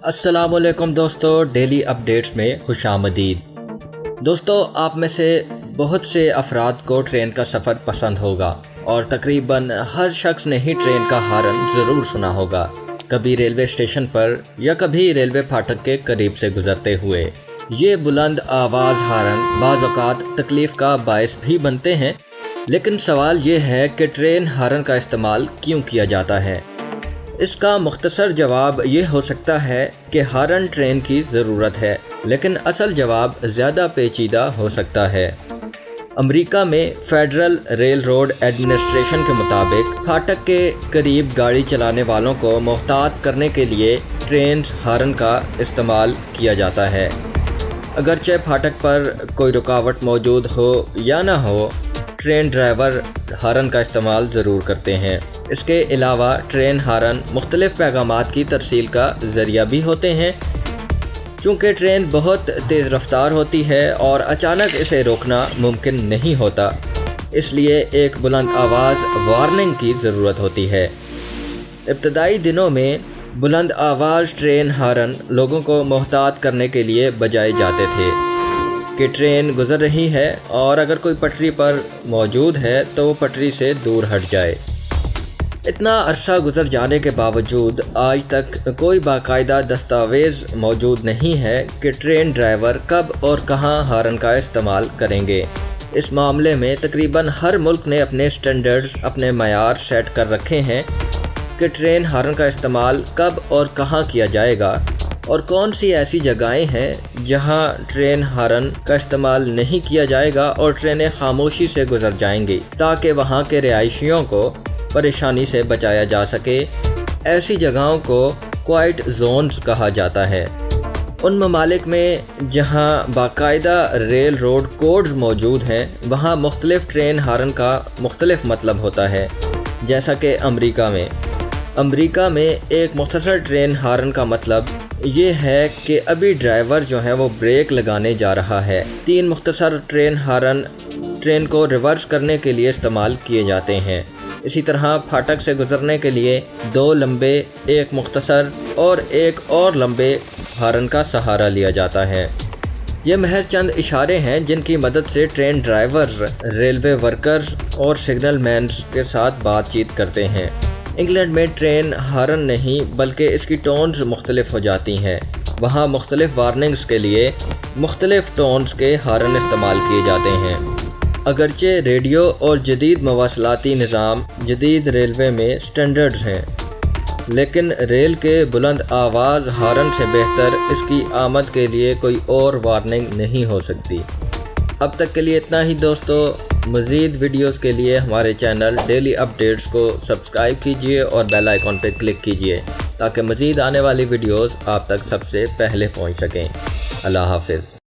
अस्सलाम वालेकुम दोस्तों, डेली अपडेट्स में खुश आमदीद। दोस्तों, आप में से बहुत से अफराद को ट्रेन का सफ़र पसंद होगा और तकरीबन हर शख्स ने ही ट्रेन का हॉर्न ज़रूर सुना होगा, कभी रेलवे स्टेशन पर या कभी रेलवे फाटक के करीब से गुजरते हुए। ये बुलंद आवाज़ हॉर्न बाज़ औक़ात तकलीफ़ का बायस भी बनते हैं, लेकिन सवाल ये है कि ट्रेन हॉर्न का इस्तेमाल क्यों किया जाता है। इसका मुख्तसर जवाब ये हो सकता है कि हॉर्न ट्रेन की ज़रूरत है, लेकिन असल जवाब ज़्यादा पेचीदा हो सकता है। अमेरिका में फेडरल रेल रोड एडमिनिस्ट्रेशन के मुताबिक फाटक के करीब गाड़ी चलाने वालों को मोहतात करने के लिए ट्रेन हॉर्न का इस्तेमाल किया जाता है। अगरचे फाटक पर कोई रुकावट मौजूद हो या ना हो, ट्रेन ड्राइवर हॉर्न का इस्तेमाल ज़रूर करते हैं। इसके अलावा ट्रेन हॉर्न मुख्तलिफ़ पैगामात की तरसील का ज़रिया भी होते हैं। चूँकि ट्रेन बहुत तेज़ रफ्तार होती है और अचानक इसे रोकना मुमकिन नहीं होता, इसलिए एक बुलंद आवाज़ वार्निंग की ज़रूरत होती है। इब्तदाई दिनों में बुलंद आवाज़ ट्रेन हॉर्न लोगों को मोहतात करने के लिए बजाए जाते थे कि ट्रेन गुज़र रही है और अगर कोई पटरी पर मौजूद है तो वो पटरी से दूर हट जाए। इतना अरसा गुज़र जाने के बावजूद आज तक कोई बाकायदा दस्तावेज़ मौजूद नहीं है कि ट्रेन ड्राइवर कब और कहां हॉर्न का इस्तेमाल करेंगे। इस मामले में तकरीबन हर मुल्क ने अपने स्टैंडर्ड्स, अपने मयार सेट कर रखे हैं कि ट्रेन हॉर्न का इस्तेमाल कब और कहां किया जाएगा और कौन सी ऐसी जगहें हैं जहां ट्रेन हॉर्न का इस्तेमाल नहीं किया जाएगा और ट्रेनें खामोशी से गुजर जाएंगी, ताकि वहां के रिहायशियों को परेशानी से बचाया जा सके। ऐसी जगहों को क्वाइट जोन्स कहा जाता है। उन ममालिक में जहां बाकायदा रेल रोड कोड्स मौजूद हैं, वहां मुख्तलिफ ट्रेन हॉर्न का मुख्तलिफ मतलब होता है। जैसा कि अमरीका में एक मुख्तसर ट्रेन हॉर्न का मतलब ये है कि अभी ड्राइवर जो है वो ब्रेक लगाने जा रहा है। 3 मुख्तसर ट्रेन हॉर्न ट्रेन को रिवर्स करने के लिए इस्तेमाल किए जाते हैं। इसी तरह फाटक से गुजरने के लिए 2 लंबे, 1 मुख्तसर और 1 और लंबे हॉर्न का सहारा लिया जाता है। ये महज चंद इशारे हैं जिनकी मदद से ट्रेन ड्राइवर्स, रेलवे वर्कर्स और सिग्नल मैन्स के साथ बातचीत करते हैं। इंग्लैंड में ट्रेन हॉर्न नहीं बल्कि इसकी टोन्स मुख्तलिफ हो जाती हैं। वहाँ मुख्तलिफ वार्निंग्स के लिए मुख्तलिफ टोन्स के हॉर्न इस्तेमाल किए जाते हैं। अगरचे रेडियो और जदीद मवासलाती निज़ाम जदीद रेलवे में स्टैंडर्ड्स हैं, लेकिन रेल के बुलंद आवाज़ हॉर्न से बेहतर इसकी आमद के लिए कोई और वार्निंग नहीं हो सकती। अब तक के लिए इतना ही दोस्तों। मज़ीद वीडियोस के लिए हमारे चैनल डेली अपडेट्स को सब्सक्राइब कीजिए और बेल आइकॉन पर क्लिक कीजिए, ताकि मज़ीद आने वाली वीडियोस आप तक सबसे पहले पहुंच सकें। अल्लाह हाफ़िज़।